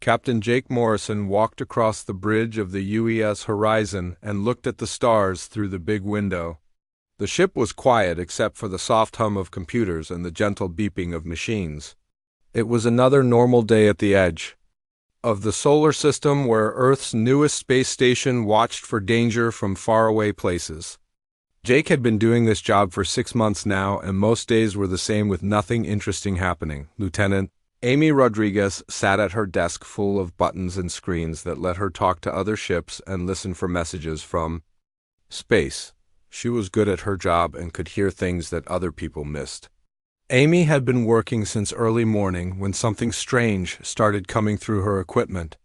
Captain Jake Morrison walked across the bridge of the UES Horizon and looked at the stars through the big window. The ship was quiet except for the soft hum of computers and the gentle beeping of machines. It was another normal day at the edge of the solar system where Earth's newest space station watched for danger from faraway places. Jake had been doing this job for 6 months now, and most days were the same with nothing interesting happening. Lieutenant Amy Rodriguez sat at her desk full of buttons and screens that let her talk to other ships and listen for messages from space. She was good at her job and could hear things that other people missed. Amy had been working since early morning when something strange started coming through her equipment.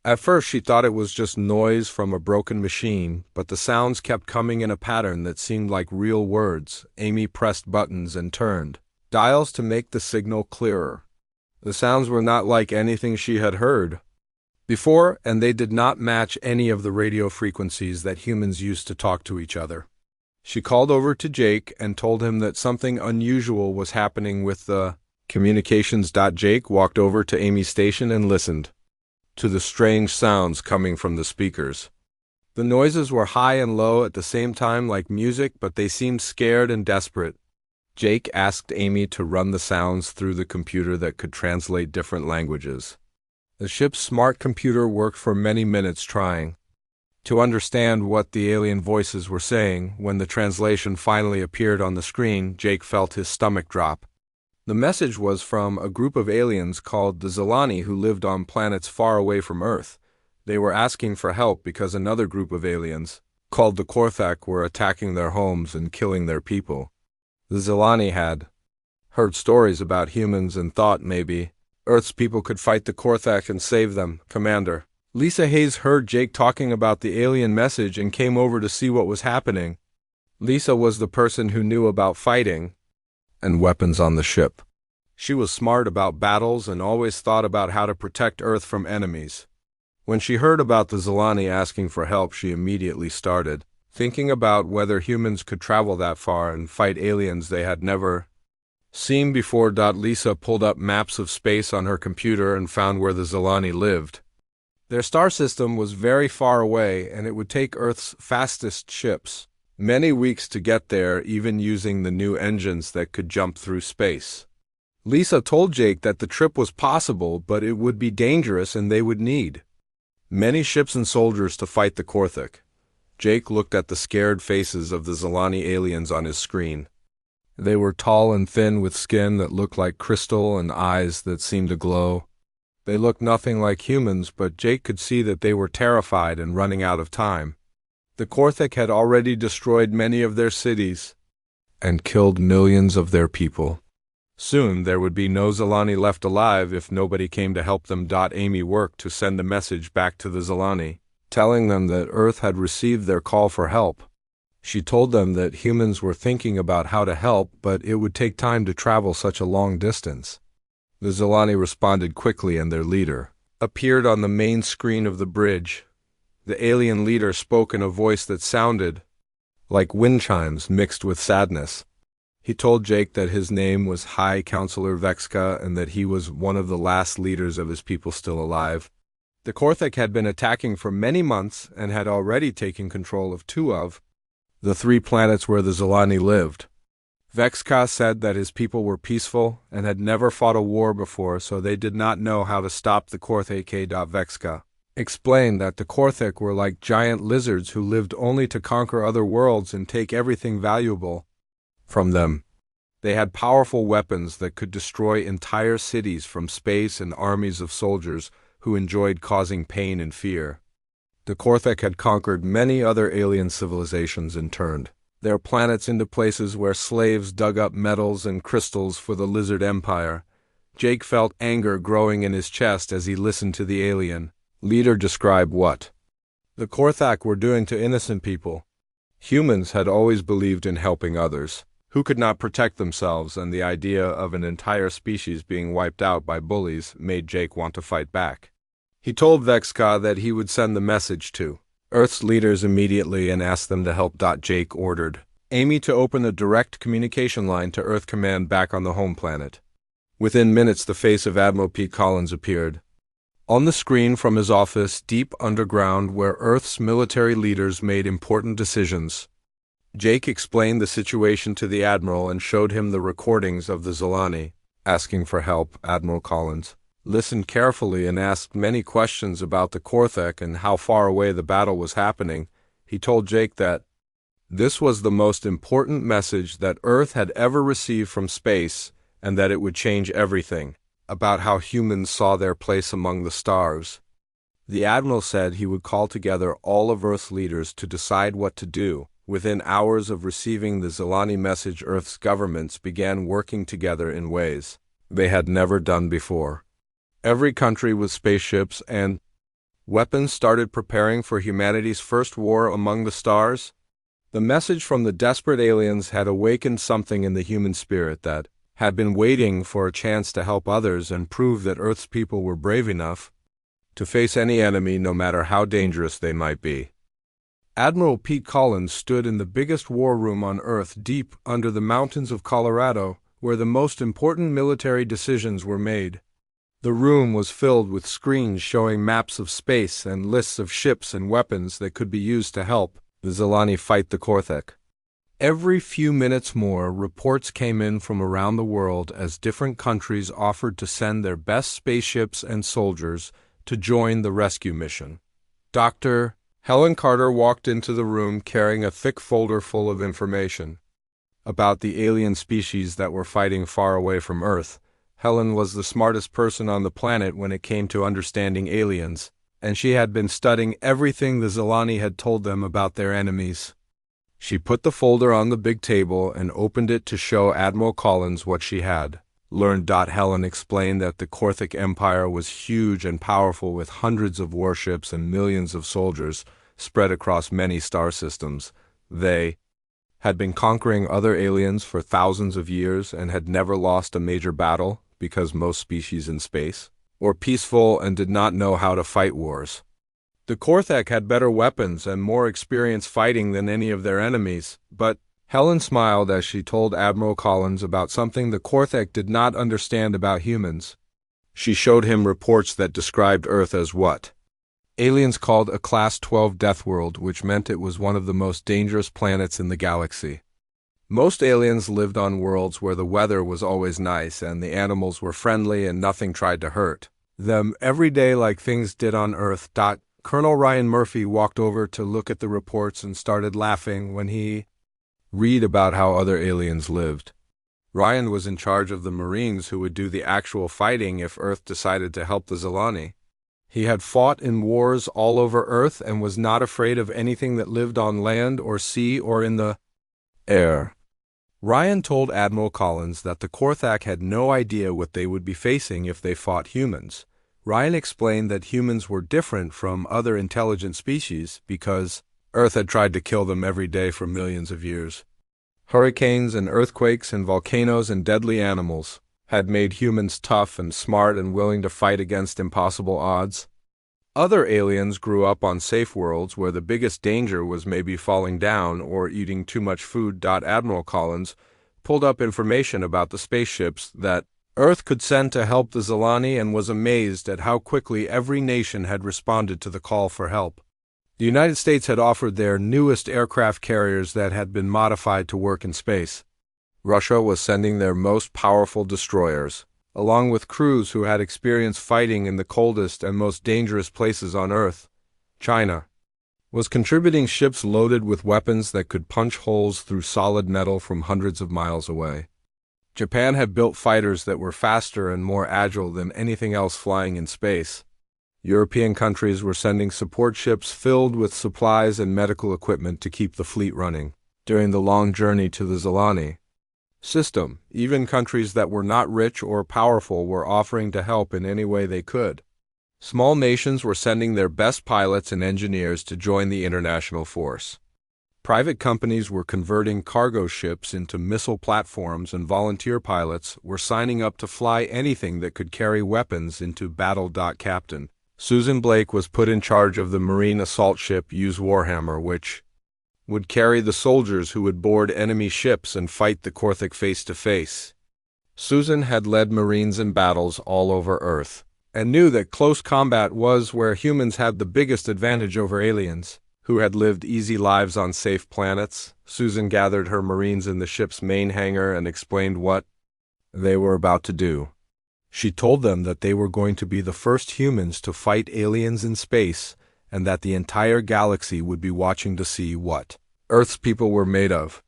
At first she thought it was just noise from a broken machine, but the sounds kept coming in a pattern that seemed like real words. Amy pressed buttons and turned dials to make the signal clearer. The sounds were not like anything she had heard before, and they did not match any of the radio frequencies that humans used to talk to each other. She called over to Jake and told him that something unusual was happening with the communications. Jake walked over to Amy's station and listened to the strange sounds coming from the speakers. The noises were high and low at the same time, like music, but they seemed scared and desperate. Jake asked Amy to run the sounds through the computer that could translate different languages. The ship's smart computer worked for many minutes trying to understand what the alien voices were saying. When the translation finally appeared on the screen, Jake felt his stomach drop. The message was from a group of aliens called the Zilani who lived on planets far away from Earth. They were asking for help because another group of aliens, called the Korthak, were attacking their homes and killing their people. The Zilani had heard stories about humans and thought maybe Earth's people could fight the Korthak and save them. Commander Lisa Hayes heard Jake talking about the alien message and came over to see what was happening. Lisa was the person who knew about fighting and weapons on the ship. She was smart about battles and always thought about how to protect Earth from enemies. When she heard about the Zilani asking for help, she immediately started thinking about whether humans could travel that far and fight aliens they had never seen before. Lisa pulled up maps of space on her computer and found where the Zilani lived. Their star system was very far away, and it would take Earth's fastest ships many weeks to get there, even using the new engines that could jump through space. Lisa told Jake that the trip was possible, but it would be dangerous and they would need many ships and soldiers to fight the Korthak. Jake looked at the scared faces of the Zilani aliens on his screen. They were tall and thin with skin that looked like crystal and eyes that seemed to glow. They looked nothing like humans, but Jake could see that they were terrified and running out of time. The Korthak had already destroyed many of their cities and killed millions of their people. Soon there would be no Zilani left alive if nobody came to help them. Amy worked to send a message back to the Zilani, telling them that Earth had received their call for help. She told them that humans were thinking about how to help, but it would take time to travel such a long distance. The Zilani responded quickly, and their leader appeared on the main screen of the bridge. The alien leader spoke in a voice that sounded like wind chimes mixed with sadness. He told Jake that his name was High Counselor Vexka and that he was one of the last leaders of his people still alive. The Korthak had been attacking for many months and had already taken control of 2 of the 3 planets where the Zilani lived. Vexka said that his people were peaceful and had never fought a war before, so they did not know how to stop the Korthak. Vexka explained that the Korthak were like giant lizards who lived only to conquer other worlds and take everything valuable from them. They had powerful weapons that could destroy entire cities from space and armies of soldiers who enjoyed causing pain and fear. The Korthak had conquered many other alien civilizations and turned their planets into places where slaves dug up metals and crystals for the Lizard Empire. Jake felt anger growing in his chest as he listened to the alien leader describe what the Korthak were doing to innocent people. Humans had always believed in helping others who could not protect themselves, and the idea of an entire species being wiped out by bullies made Jake want to fight back. He told Vexka that he would send the message to Earth's leaders immediately and asked them to help. Jake ordered Amy to open a direct communication line to Earth Command back on the home planet. Within minutes, the face of Admiral Pete Collins appeared. On the screen from his office, deep underground where Earth's military leaders made important decisions, Jake explained the situation to the Admiral and showed him the recordings of the Zilani. Asking for help, Admiral Collins listened carefully and asked many questions about the Korthek and how far away the battle was happening. He told Jake that this was the most important message that Earth had ever received from space and that it would change everything, about how humans saw their place among the stars. The Admiral said he would call together all of Earth's leaders to decide what to do. Within hours of receiving the Zilani message, Earth's governments began working together in ways they had never done before. Every country with spaceships and weapons started preparing for humanity's first war among the stars. The message from the desperate aliens had awakened something in the human spirit that had been waiting for a chance to help others and prove that Earth's people were brave enough to face any enemy, no matter how dangerous they might be. Admiral Pete Collins stood in the biggest war room on Earth, deep under the mountains of Colorado, where the most important military decisions were made. The room was filled with screens showing maps of space and lists of ships and weapons that could be used to help the Zilani fight the Korthek. Every few minutes more, reports came in from around the world as different countries offered to send their best spaceships and soldiers to join the rescue mission. Dr. Helen Carter walked into the room carrying a thick folder full of information about the alien species that were fighting far away from Earth. Helen was the smartest person on the planet when it came to understanding aliens, and she had been studying everything the Zilani had told them about their enemies. She put the folder on the big table and opened it to show Admiral Collins what she had learned. Helen explained that the Korthek Empire was huge and powerful, with hundreds of warships and millions of soldiers spread across many star systems. They had been conquering other aliens for thousands of years and had never lost a major battle because most species in space were peaceful and did not know how to fight wars. The Korthek had better weapons and more experience fighting than any of their enemies, but Helen smiled as she told Admiral Collins about something the Korthek did not understand about humans. She showed him reports that described Earth as what aliens called a Class 12 death world, which meant it was one of the most dangerous planets in the galaxy. Most aliens lived on worlds where the weather was always nice and the animals were friendly and nothing tried to hurt them every day like things did on Earth. Colonel Ryan Murphy walked over to look at the reports and started laughing when he read about how other aliens lived. Ryan was in charge of the Marines who would do the actual fighting if Earth decided to help the Zilani. He had fought in wars all over Earth and was not afraid of anything that lived on land or sea or in the air. Ryan told Admiral Collins that the Korthak had no idea what they would be facing if they fought humans. Ryan explained that humans were different from other intelligent species because Earth had tried to kill them every day for millions of years. Hurricanes and earthquakes and volcanoes and deadly animals had made humans tough and smart and willing to fight against impossible odds. Other aliens grew up on safe worlds where the biggest danger was maybe falling down or eating too much food. Admiral Collins pulled up information about the spaceships that Earth could send to help the Zilani and was amazed at how quickly every nation had responded to the call for help. The United States had offered their newest aircraft carriers that had been modified to work in space. Russia was sending their most powerful destroyers, along with crews who had experience fighting in the coldest and most dangerous places on Earth. China was contributing ships loaded with weapons that could punch holes through solid metal from hundreds of miles away. Japan had built fighters that were faster and more agile than anything else flying in space. European countries were sending support ships filled with supplies and medical equipment to keep the fleet running during the long journey to the Zilani system. Even countries that were not rich or powerful were offering to help in any way they could. Small nations were sending their best pilots and engineers to join the international force. Private companies were converting cargo ships into missile platforms, and volunteer pilots were signing up to fly anything that could carry weapons into battle. Captain Susan Blake was put in charge of the Marine assault ship Use Warhammer, which would carry the soldiers who would board enemy ships and fight the Korthek face-to-face. Susan had led Marines in battles all over Earth. and knew that close combat was where humans had the biggest advantage over aliens, who had lived easy lives on safe planets. Susan gathered her Marines in the ship's main hangar and explained what they were about to do. She told them that they were going to be the first humans to fight aliens in space, and that the entire galaxy would be watching to see what Earth's people were made of.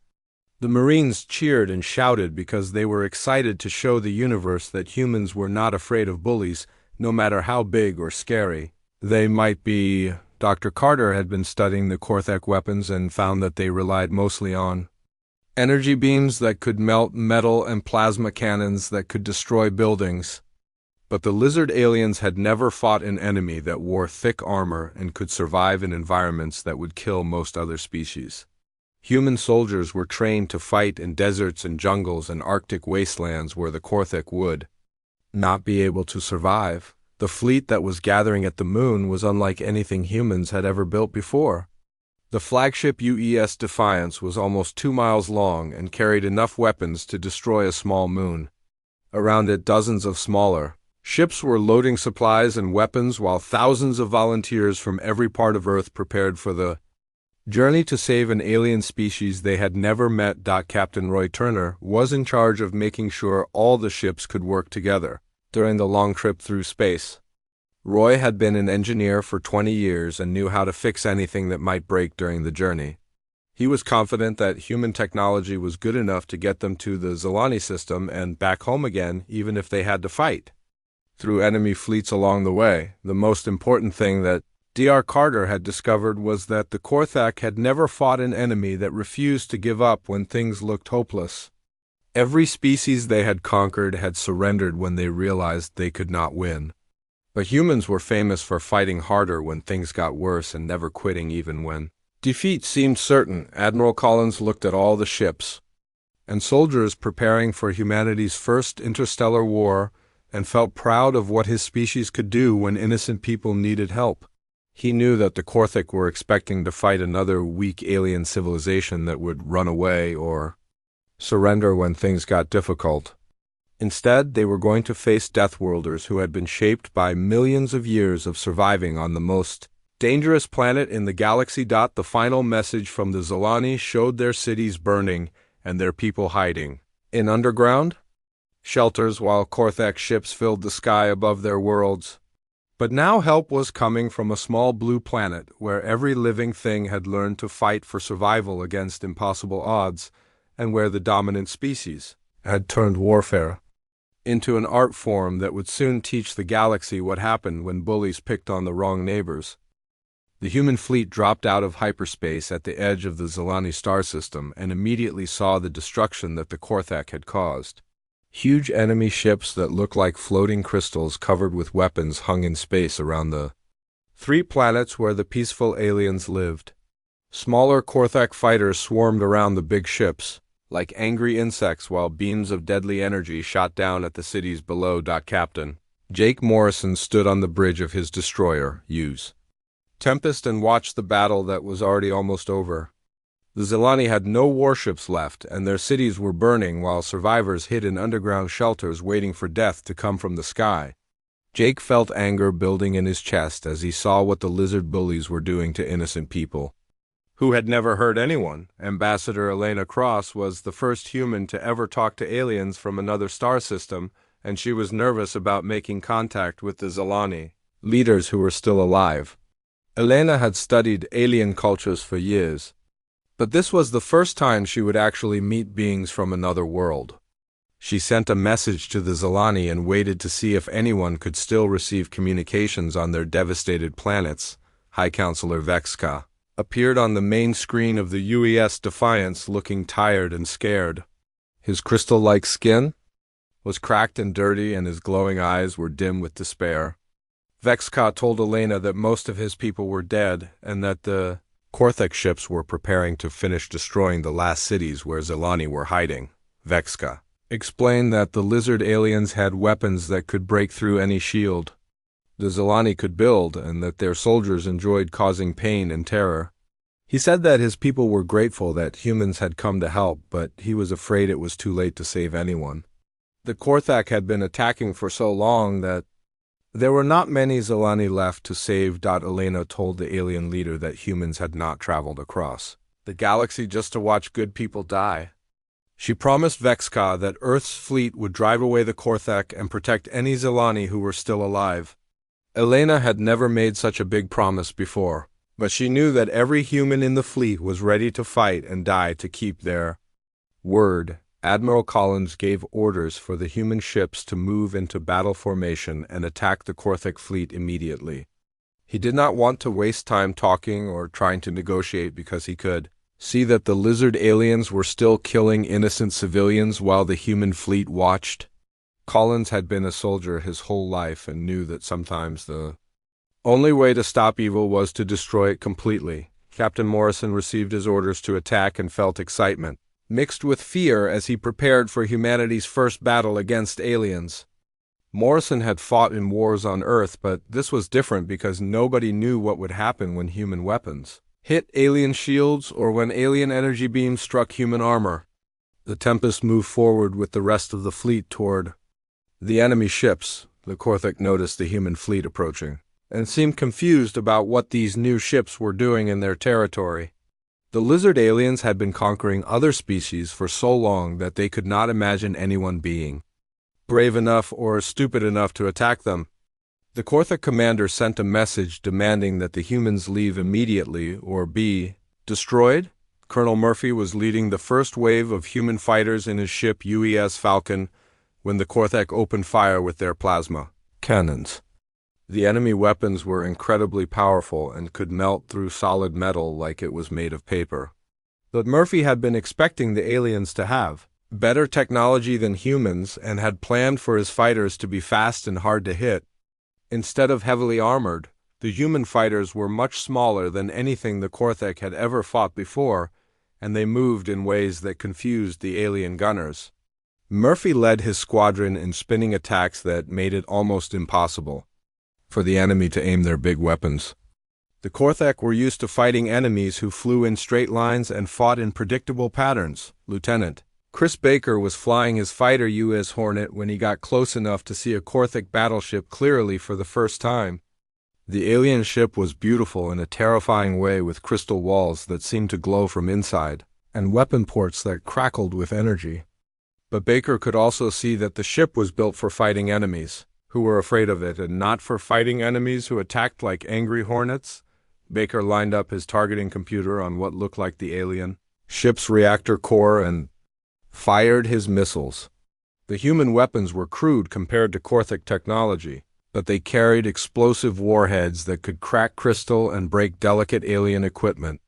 The Marines cheered and shouted because they were excited to show the universe that humans were not afraid of bullies, no matter how big or scary they might be. Dr. Carter had been studying the Korthak weapons and found that they relied mostly on energy beams that could melt metal and plasma cannons that could destroy buildings. But the lizard aliens had never fought an enemy that wore thick armor and could survive in environments that would kill most other species. Human soldiers were trained to fight in deserts and jungles and Arctic wastelands where the Korthak would not be able to survive. The fleet that was gathering at the moon was unlike anything humans had ever built before. The flagship UES Defiance was almost 2 miles long and carried enough weapons to destroy a small moon. Around it, dozens of smaller ships were loading supplies and weapons while thousands of volunteers from every part of Earth prepared for the journey to save an alien species they had never met. Captain Roy Turner was in charge of making sure all the ships could work together during the long trip through space. Roy had been an engineer for 20 years and knew how to fix anything that might break during the journey. He was confident that human technology was good enough to get them to the Zilani system and back home again, even if they had to fight through enemy fleets along the way. The most important thing that Dr. Carter had discovered was that the Korthak had never fought an enemy that refused to give up when things looked hopeless. Every species they had conquered had surrendered when they realized they could not win. But humans were famous for fighting harder when things got worse and never quitting even when defeat seemed certain. Admiral Collins looked at all the ships and soldiers preparing for humanity's first interstellar war and felt proud of what his species could do when innocent people needed help. He knew that the Korthak were expecting to fight another weak alien civilization that would run away or surrender when things got difficult. Instead, they were going to face Deathworlders who had been shaped by millions of years of surviving on the most dangerous planet in the galaxy. The final message from the Zilani showed their cities burning and their people hiding in underground shelters while Korthak ships filled the sky above their worlds. But now help was coming from a small blue planet where every living thing had learned to fight for survival against impossible odds, and where the dominant species had turned warfare into an art form that would soon teach the galaxy what happened when bullies picked on the wrong neighbors. The human fleet dropped out of hyperspace at the edge of the Zilani star system and immediately saw the destruction that the Korthak had caused. Huge enemy ships that looked like floating crystals covered with weapons hung in space around the 3 planets where the peaceful aliens lived. Smaller Korthak fighters swarmed around the big ships like angry insects while beams of deadly energy shot down at the cities below. Captain Jake Morrison stood on the bridge of his destroyer, Hughes Tempest, and watched the battle that was already almost over. The Zilani had no warships left, and their cities were burning while survivors hid in underground shelters waiting for death to come from the sky. Jake felt anger building in his chest as he saw what the lizard bullies were doing to innocent people who had never hurt anyone. Ambassador Elena Cross was the first human to ever talk to aliens from another star system, and she was nervous about making contact with the Zilani leaders who were still alive. Elena had studied alien cultures for years, but this was the first time she would actually meet beings from another world. She sent a message to the Zilani and waited to see if anyone could still receive communications on their devastated planets. High Counselor Vexka appeared on the main screen of the UES Defiance looking tired and scared. His crystal-like skin was cracked and dirty and his glowing eyes were dim with despair. Vexka told Elena that most of his people were dead and that the Korthak ships were preparing to finish destroying the last cities where Zilani were hiding. Vexka explained that the lizard aliens had weapons that could break through any shield the Zilani could build, and that their soldiers enjoyed causing pain and terror. He said that his people were grateful that humans had come to help, but he was afraid it was too late to save anyone. The Korthak had been attacking for so long that There were not many Zelani left to save. Elena told the alien leader that humans had not traveled across the galaxy just to watch good people die. She promised Vexka that Earth's fleet would drive away the Korthek and protect any Zelani who were still alive. Elena had never made such a big promise before, but she knew that every human in the fleet was ready to fight and die to keep their word. Admiral Collins gave orders for the human ships to move into battle formation and attack the Korthek fleet immediately. He did not want to waste time talking or trying to negotiate because he could see that the lizard aliens were still killing innocent civilians while the human fleet watched. Collins had been a soldier his whole life and knew that sometimes the only way to stop evil was to destroy it completely. Captain Morrison received his orders to attack and felt excitement, mixed with fear as he prepared for humanity's first battle against aliens. Morrison had fought in wars on Earth, but this was different because nobody knew what would happen when human weapons hit alien shields or when alien energy beams struck human armor. The Tempest moved forward with the rest of the fleet toward the enemy ships. The Korthek noticed the human fleet approaching and seemed confused about what these new ships were doing in their territory. The lizard aliens had been conquering other species for so long that they could not imagine anyone being brave enough or stupid enough to attack them. The Korthek commander sent a message demanding that the humans leave immediately or be destroyed. Colonel Murphy was leading the first wave of human fighters in his ship UES Falcon when the Korthek opened fire with their plasma cannons. The enemy weapons were incredibly powerful and could melt through solid metal like it was made of paper. But Murphy had been expecting the aliens to have better technology than humans and had planned for his fighters to be fast and hard to hit. Instead of heavily armored, the human fighters were much smaller than anything the Korthek had ever fought before, and they moved in ways that confused the alien gunners. Murphy led his squadron in spinning attacks that made it almost impossible for the enemy to aim their big weapons. The Korthek were used to fighting enemies who flew in straight lines and fought in predictable patterns. Lieutenant Chris Baker was flying his fighter US Hornet when he got close enough to see a Korthek battleship clearly for the first time. The alien ship was beautiful in a terrifying way with crystal walls that seemed to glow from inside, and weapon ports that crackled with energy. But Baker could also see that the ship was built for fighting enemies who were afraid of it and not for fighting enemies who attacked like angry hornets. Baker lined up his targeting computer on what looked like the alien ship's reactor core and fired his missiles. The human weapons were crude compared to Korthek technology, but they carried explosive warheads that could crack crystal and break delicate alien equipment.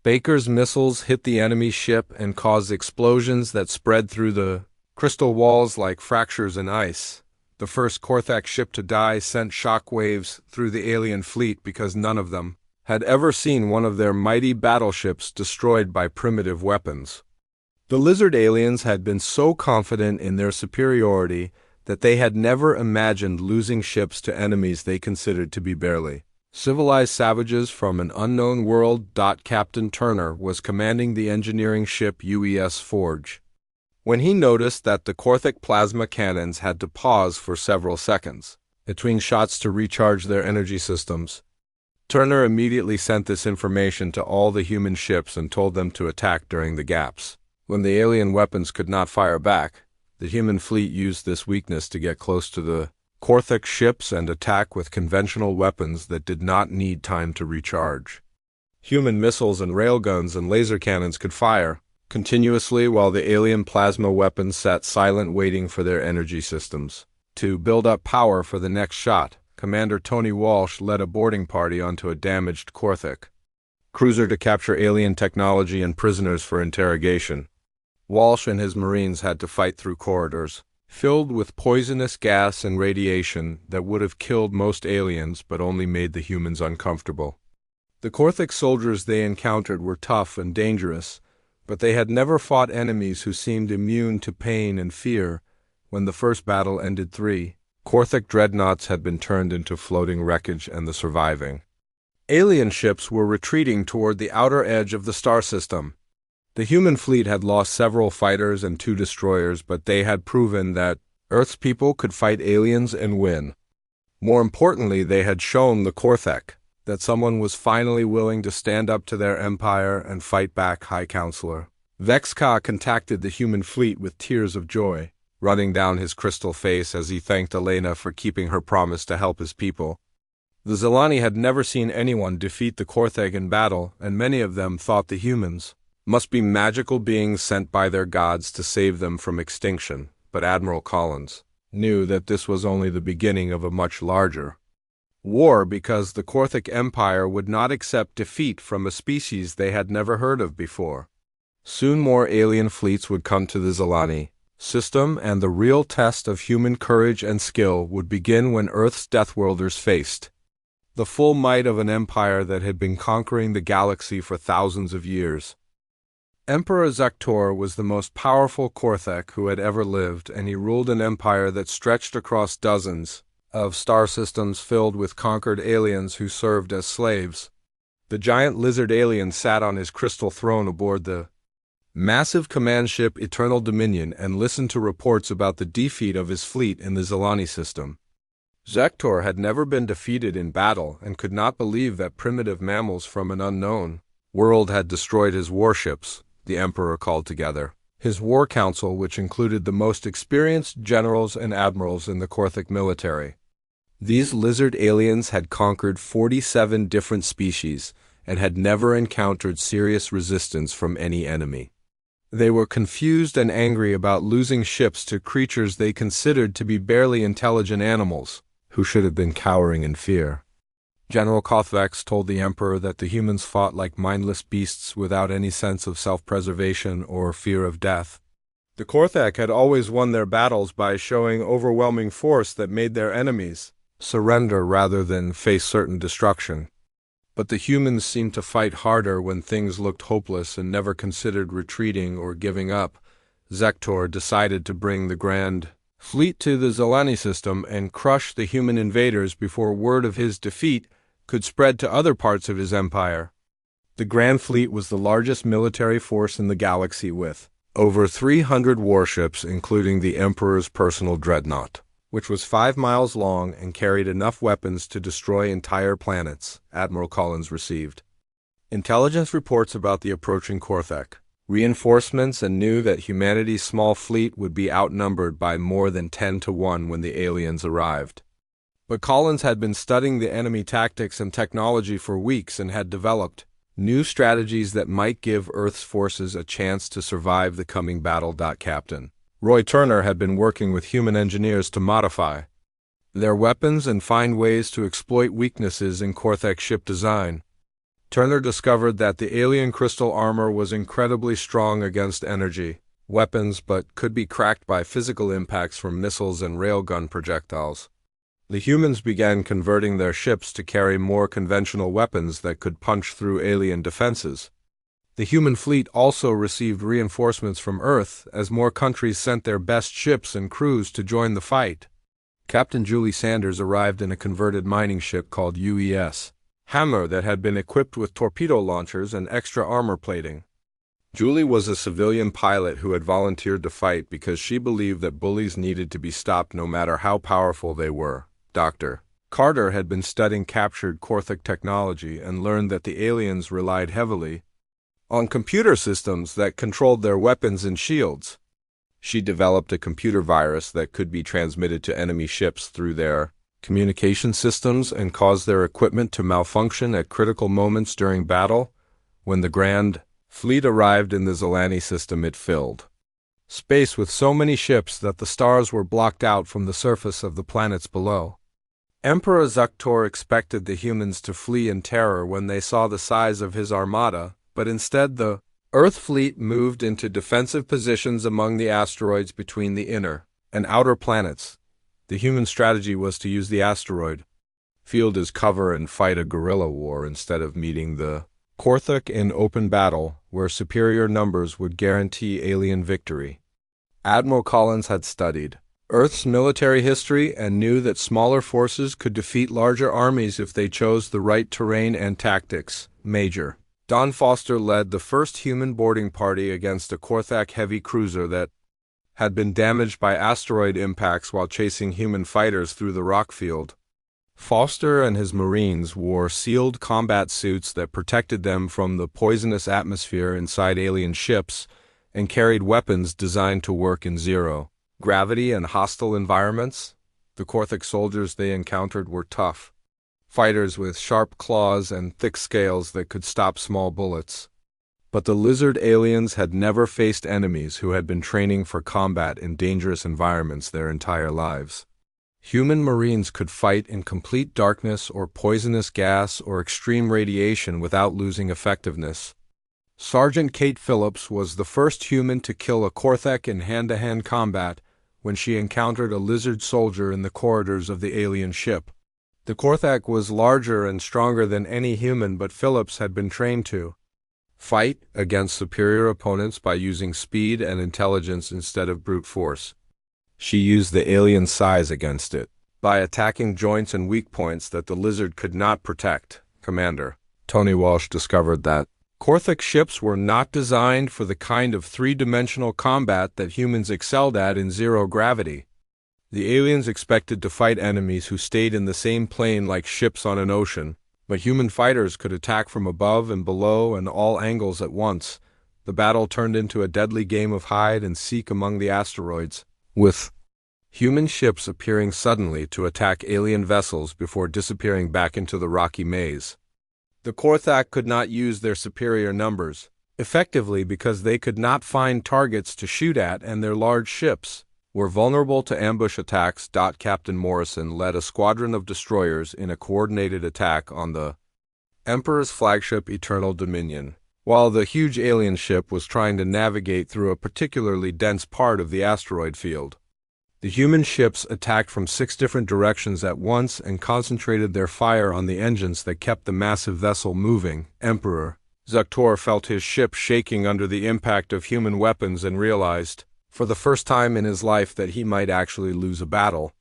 Baker's missiles hit the enemy ship and caused explosions that spread through the crystal walls like fractures in ice. The first Korthek ship to die sent shock waves through the alien fleet because none of them had ever seen one of their mighty battleships destroyed by primitive weapons. The lizard aliens had been so confident in their superiority that they had never imagined losing ships to enemies they considered to be barely civilized savages from an unknown world. Captain Turner was commanding the engineering ship UES Forge when he noticed that the Korthek plasma cannons had to pause for several seconds between shots to recharge their energy systems. Turner immediately sent this information to all the human ships and told them to attack during the gaps. When the alien weapons could not fire back, the human fleet used this weakness to get close to the Korthek ships and attack with conventional weapons that did not need time to recharge. Human missiles and railguns and laser cannons could fire continuously while the alien plasma weapons sat silent waiting for their energy systems to build up power for the next shot. Commander Tony Walsh led a boarding party onto a damaged Korthek cruiser to capture alien technology and prisoners for interrogation. Walsh and his Marines had to fight through corridors filled with poisonous gas and radiation that would have killed most aliens but only made the humans uncomfortable. The Korthek soldiers they encountered were tough and dangerous, but they had never fought enemies who seemed immune to pain and fear. When the first battle ended, 3 Korthek dreadnoughts had been turned into floating wreckage and the surviving alien ships were retreating toward the outer edge of the star system. The human fleet had lost several fighters and 2 destroyers, but they had proven that Earth's people could fight aliens and win. More importantly, they had shown the Korthek that someone was finally willing to stand up to their empire and fight back, High Counselor. Vexka contacted the human fleet with tears of joy, running down his crystal face as he thanked Elena for keeping her promise to help his people. The Zelani had never seen anyone defeat the Kortheg in battle, and many of them thought the humans must be magical beings sent by their gods to save them from extinction, but Admiral Collins knew that this was only the beginning of a much larger war, because the Korthik Empire would not accept defeat from a species they had never heard of before. Soon more alien fleets would come to the Zelani system, and the real test of human courage and skill would begin when Earth's Deathworlders faced the full might of an empire that had been conquering the galaxy for thousands of years. Emperor Zektor was the most powerful Korthek who had ever lived, and he ruled an empire that stretched across dozens of star systems filled with conquered aliens who served as slaves. The giant lizard alien sat on his crystal throne aboard the massive command ship Eternal Dominion and listened to reports about the defeat of his fleet in the Zelani system. Zektor had never been defeated in battle and could not believe that primitive mammals from an unknown world had destroyed his warships. The Emperor called together his war council, which included the most experienced generals and admirals in the Korthik military. These lizard aliens had conquered 47 different species and had never encountered serious resistance from any enemy. They were confused and angry about losing ships to creatures they considered to be barely intelligent animals, who should have been cowering in fear. General Kothvex told the Emperor that the humans fought like mindless beasts without any sense of self-preservation or fear of death. The Korthak had always won their battles by showing overwhelming force that made their enemies surrender rather than face certain destruction. But the humans seemed to fight harder when things looked hopeless and never considered retreating or giving up. Zektor decided to bring the Grand Fleet to the Zelani system and crush the human invaders before word of his defeat could spread to other parts of his empire. The Grand Fleet was the largest military force in the galaxy, with over 300 warships, including the Emperor's personal dreadnought, which was 5 miles long and carried enough weapons to destroy entire planets. Admiral Collins received intelligence reports about the approaching Korthek reinforcements and knew that humanity's small fleet would be outnumbered by more than 10 to 1 when the aliens arrived. But Collins had been studying the enemy tactics and technology for weeks and had developed new strategies that might give Earth's forces a chance to survive the coming battle. Captain Roy Turner had been working with human engineers to modify their weapons and find ways to exploit weaknesses in Korthek ship design. Turner discovered that the alien crystal armor was incredibly strong against energy weapons, but could be cracked by physical impacts from missiles and railgun projectiles. The humans began converting their ships to carry more conventional weapons that could punch through alien defenses. The human fleet also received reinforcements from Earth as more countries sent their best ships and crews to join the fight. Captain Julie Sanders arrived in a converted mining ship called UES Hammer that had been equipped with torpedo launchers and extra armor plating. Julie was a civilian pilot who had volunteered to fight because she believed that bullies needed to be stopped no matter how powerful they were. Dr. Carter had been studying captured Korthik technology and learned that the aliens relied heavily on computer systems that controlled their weapons and shields. She developed a computer virus that could be transmitted to enemy ships through their communication systems and cause their equipment to malfunction at critical moments during battle. When the Grand Fleet arrived in the Zelani system, it filled space with so many ships that the stars were blocked out from the surface of the planets below. Emperor Zektor expected the humans to flee in terror when they saw the size of his armada, but instead the Earth fleet moved into defensive positions among the asteroids between the inner and outer planets. The human strategy was to use the asteroid field as cover and fight a guerrilla war instead of meeting the Korthik in open battle, where superior numbers would guarantee alien victory. Admiral Collins had studied Earth's military history and knew that smaller forces could defeat larger armies if they chose the right terrain and tactics. Major Don Foster led the first human boarding party against a Korthak heavy cruiser that had been damaged by asteroid impacts while chasing human fighters through the rock field. Foster and his Marines wore sealed combat suits that protected them from the poisonous atmosphere inside alien ships and carried weapons designed to work in zero-gravity and hostile environments. The Korthik soldiers they encountered were tough fighters with sharp claws and thick scales that could stop small bullets. But the lizard aliens had never faced enemies who had been training for combat in dangerous environments their entire lives. Human Marines could fight in complete darkness or poisonous gas or extreme radiation without losing effectiveness. Sergeant Kate Phillips was the first human to kill a Korthik in hand-to-hand combat when she encountered a lizard soldier in the corridors of the alien ship. The Korthik was larger and stronger than any human, but Phillips had been trained to fight against superior opponents by using speed and intelligence instead of brute force. She used the alien size against it, by attacking joints and weak points that the lizard could not protect. Commander Tony Walsh discovered that Korthik ships were not designed for the kind of three-dimensional combat that humans excelled at in zero gravity. The aliens expected to fight enemies who stayed in the same plane like ships on an ocean, but human fighters could attack from above and below and all angles at once. The battle turned into a deadly game of hide and seek among the asteroids, with human ships appearing suddenly to attack alien vessels before disappearing back into the rocky maze. The Korthak could not use their superior numbers effectively because they could not find targets to shoot at, and their large ships were vulnerable to ambush attacks. Captain Morrison led a squadron of destroyers in a coordinated attack on the Emperor's flagship Eternal Dominion, while the huge alien ship was trying to navigate through a particularly dense part of the asteroid field. The human ships attacked from 6 different directions at once and concentrated their fire on the engines that kept the massive vessel moving. Emperor Zuktor felt his ship shaking under the impact of human weapons and realized, for the first time in his life, that he might actually lose a battle.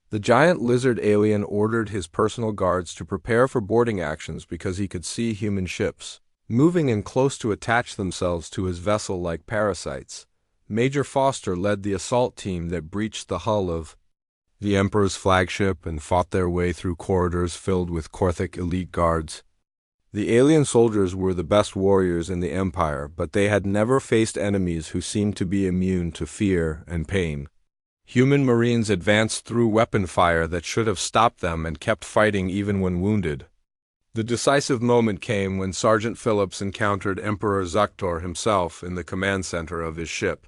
The giant lizard alien ordered his personal guards to prepare for boarding actions because he could see human ships moving in close to attach themselves to his vessel like parasites. Major Foster led the assault team that breached the hull of the Emperor's flagship and fought their way through corridors filled with Korthik elite guards. The alien soldiers were the best warriors in the Empire, but they had never faced enemies who seemed to be immune to fear and pain. Human Marines advanced through weapon fire that should have stopped them and kept fighting even when wounded. The decisive moment came when Sergeant Phillips encountered Emperor Zuktor himself in the command center of his ship.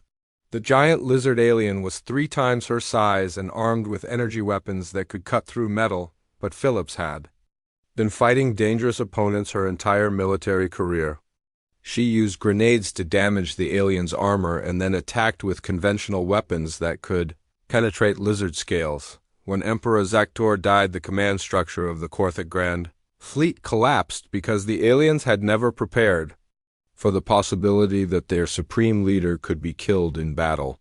The giant lizard alien was 3 times her size and armed with energy weapons that could cut through metal, but Phillips had been fighting dangerous opponents her entire military career. She used grenades to damage the alien's armor and then attacked with conventional weapons that could penetrate lizard scales. When Emperor Zuktor died, the command structure of the Korthik Grand Fleet collapsed because the aliens had never prepared for the possibility that their supreme leader could be killed in battle.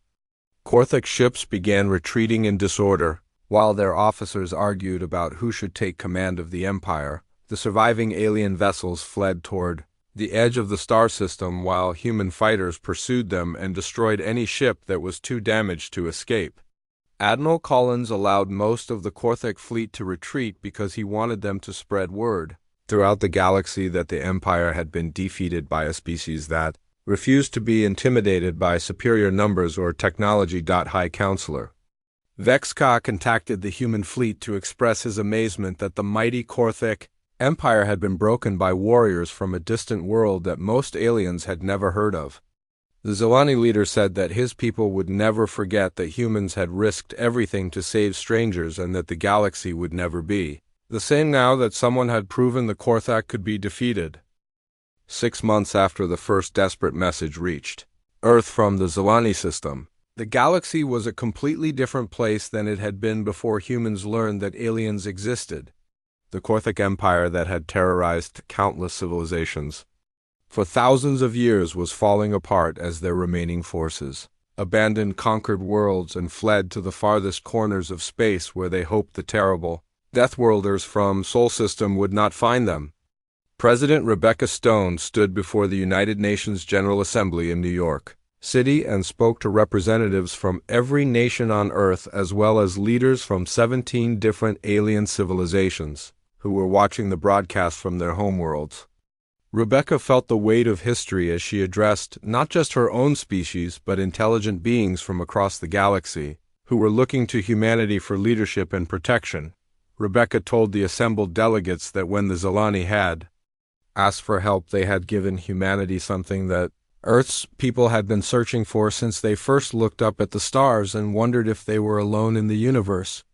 Korthik ships began retreating in disorder, while their officers argued about who should take command of the Empire. The surviving alien vessels fled toward the edge of the star system while human fighters pursued them and destroyed any ship that was too damaged to escape. Admiral Collins allowed most of the Korthik fleet to retreat because he wanted them to spread word throughout the galaxy that the Empire had been defeated by a species that refused to be intimidated by superior numbers or technology. High Counselor Vexka contacted the human fleet to express his amazement that the mighty Korthik Empire had been broken by warriors from a distant world that most aliens had never heard of. The Zilani leader said that his people would never forget that humans had risked everything to save strangers and that the galaxy would never be the same now that someone had proven the Korthak could be defeated. 6 months after the first desperate message reached Earth from the Zilani system, the galaxy was a completely different place than it had been before humans learned that aliens existed. The Korthik Empire that had terrorized countless civilizations for thousands of years was falling apart as their remaining forces abandoned conquered worlds and fled to the farthest corners of space where they hoped the terrible Deathworlders from Sol System would not find them. President Rebecca Stone stood before the United Nations General Assembly in New York. city and spoke to representatives from every nation on Earth as well as leaders from 17 different alien civilizations who were watching the broadcast from their homeworlds. Rebecca felt the weight of history as she addressed not just her own species but intelligent beings from across the galaxy who were looking to humanity for leadership and protection. Rebecca told the assembled delegates that when the Zelani had asked for help, they had given humanity something that Earth's people had been searching for since they first looked up at the stars and wondered if they were alone in the universe.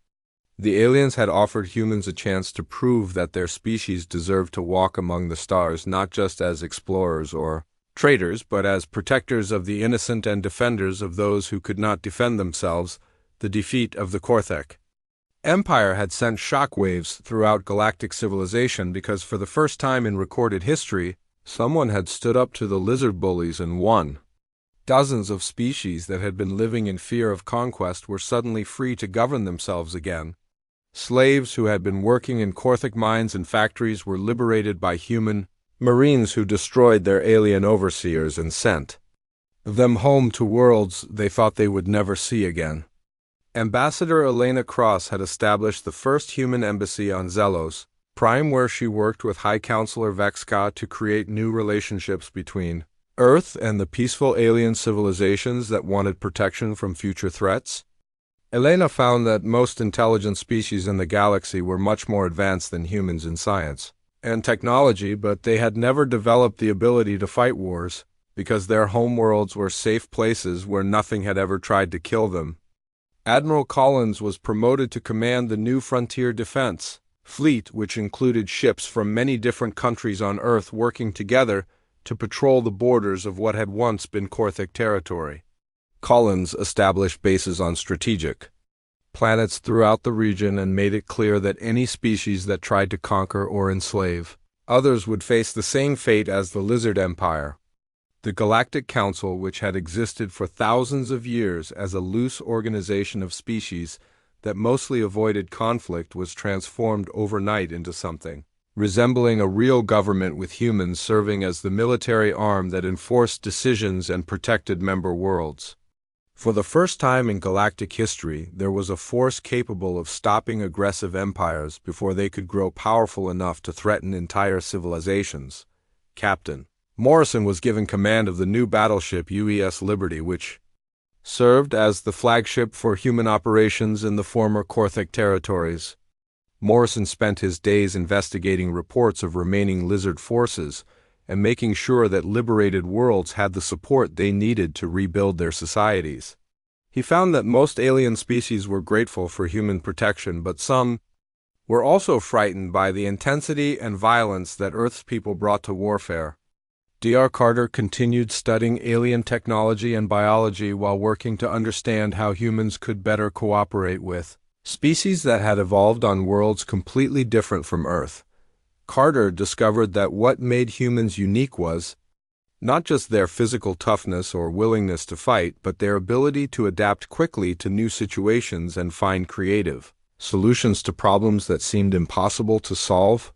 The aliens had offered humans a chance to prove that their species deserved to walk among the stars not just as explorers or traders, but as protectors of the innocent and defenders of those who could not defend themselves. The defeat of the Korthek Empire had sent shockwaves throughout galactic civilization because for the first time in recorded history, someone had stood up to the lizard bullies and won. Dozens of species that had been living in fear of conquest were suddenly free to govern themselves again. Slaves who had been working in Korthik mines and factories were liberated by human marines who destroyed their alien overseers and sent them home to worlds they thought they would never see again. Ambassador Elena Cross had established the first human embassy on Zelos Prime, where she worked with High Counselor Vexka to create new relationships between Earth and the peaceful alien civilizations that wanted protection from future threats. Elena found that most intelligent species in the galaxy were much more advanced than humans in science and technology, but they had never developed the ability to fight wars because their homeworlds were safe places where nothing had ever tried to kill them. Admiral Collins was promoted to command the new Frontier Defense Fleet, which included ships from many different countries on Earth working together to patrol the borders of what had once been Korthik territory. Collins established bases on strategic planets throughout the region and made it clear that any species that tried to conquer or enslave others would face the same fate as the Lizard Empire. The Galactic Council, which had existed for thousands of years as a loose organization of species that mostly avoided conflict, was transformed overnight into something resembling a real government with humans serving as the military arm that enforced decisions and protected member worlds. For the first time in galactic history, there was a force capable of stopping aggressive empires before they could grow powerful enough to threaten entire civilizations. Captain Morrison was given command of the new battleship UES Liberty, which served as the flagship for human operations in the former Korthik territories. Morrison spent his days investigating reports of remaining lizard forces and making sure that liberated worlds had the support they needed to rebuild their societies. He found that most alien species were grateful for human protection, but some were also frightened by the intensity and violence that Earth's people brought to warfare. Dr. Carter continued studying alien technology and biology while working to understand how humans could better cooperate with species that had evolved on worlds completely different from Earth. Carter discovered that what made humans unique was not just their physical toughness or willingness to fight, but their ability to adapt quickly to new situations and find creative solutions to problems that seemed impossible to solve.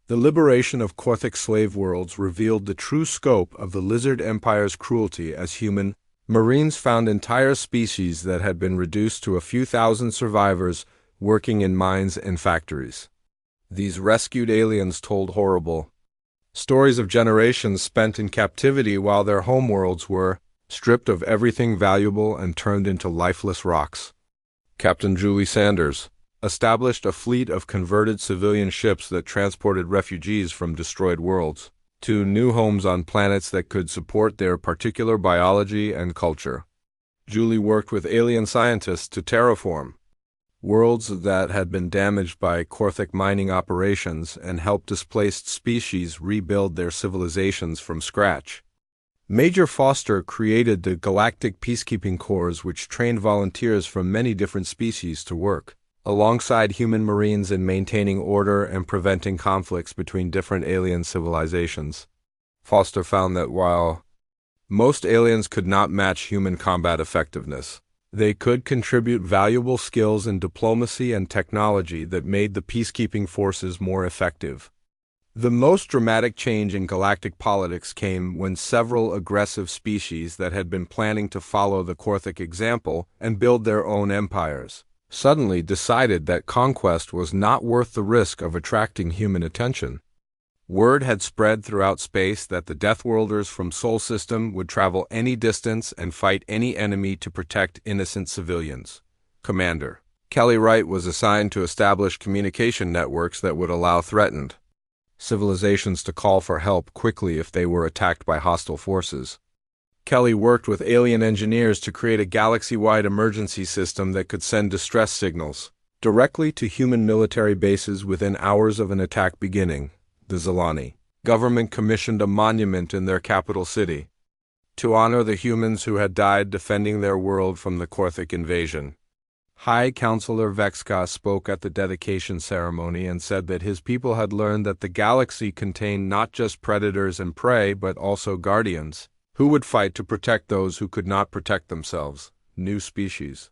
The liberation of Korthik slave worlds revealed the true scope of the Lizard Empire's cruelty as human Marines found entire species that had been reduced to a few thousand survivors working in mines and factories. These rescued aliens told horrible stories of generations spent in captivity while their homeworlds were stripped of everything valuable and turned into lifeless rocks. Captain Julie Sanders established a fleet of converted civilian ships that transported refugees from destroyed worlds to new homes on planets that could support their particular biology and culture. Julie worked with alien scientists to terraform worlds that had been damaged by Korthik mining operations and helped displaced species rebuild their civilizations from scratch. Major Foster created the Galactic Peacekeeping Corps, which trained volunteers from many different species to work alongside human Marines in maintaining order and preventing conflicts between different alien civilizations. Foster found that while most aliens could not match human combat effectiveness, they could contribute valuable skills in diplomacy and technology that made the peacekeeping forces more effective. The most dramatic change in galactic politics came when several aggressive species that had been planning to follow the Korthic example and build their own empires suddenly decided that conquest was not worth the risk of attracting human attention. Word had spread throughout space that the Deathworlders from Sol System would travel any distance and fight any enemy to protect innocent civilians. Commander Kelly Wright was assigned to establish communication networks that would allow threatened civilizations to call for help quickly if they were attacked by hostile forces. Kelly worked with alien engineers to create a galaxy-wide emergency system that could send distress signals directly to human military bases within hours of an attack beginning. The Zilani government commissioned a monument in their capital city to honor the humans who had died defending their world from the Korthic invasion. High Counselor Vexka spoke at the dedication ceremony and said that his people had learned that the galaxy contained not just predators and prey but also guardians, who would fight to protect those who could not protect themselves. New species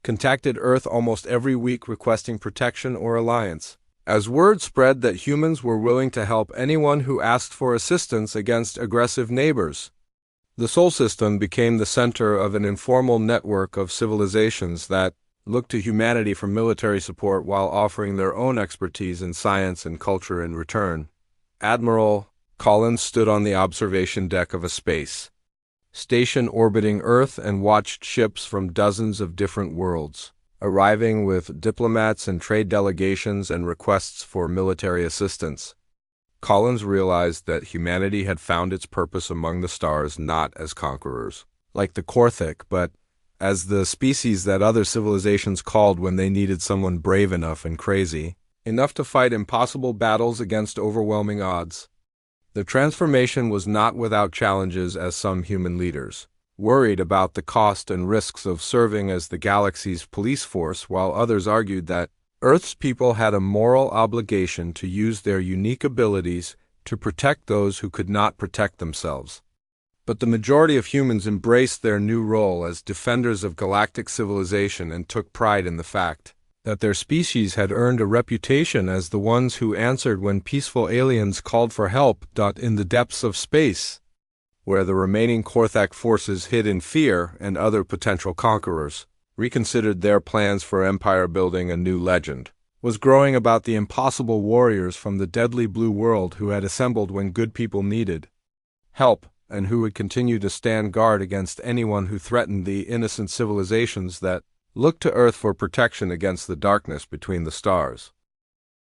contacted Earth almost every week requesting protection or alliance. As word spread that humans were willing to help anyone who asked for assistance against aggressive neighbors, the Sol System became the center of an informal network of civilizations that looked to humanity for military support while offering their own expertise in science and culture in return. Admiral Collins stood on the observation deck of a space station orbiting Earth and watched ships from dozens of different worlds arriving with diplomats and trade delegations and requests for military assistance. Collins realized that humanity had found its purpose among the stars not as conquerors, like the Korthic, but as the species that other civilizations called when they needed someone brave enough and crazy enough to fight impossible battles against overwhelming odds. The transformation was not without challenges, as some human leaders worried about the cost and risks of serving as the galaxy's police force, while others argued that Earth's people had a moral obligation to use their unique abilities to protect those who could not protect themselves. But the majority of humans embraced their new role as defenders of galactic civilization and took pride in the fact that their species had earned a reputation as the ones who answered when peaceful aliens called for help. In the depths of space, where the remaining Korthak forces hid in fear and other potential conquerors reconsidered their plans for empire building, a new legend was growing about the impossible warriors from the deadly blue world who had assembled when good people needed help, and who would continue to stand guard against anyone who threatened the innocent civilizations that looked to Earth for protection against the darkness between the stars.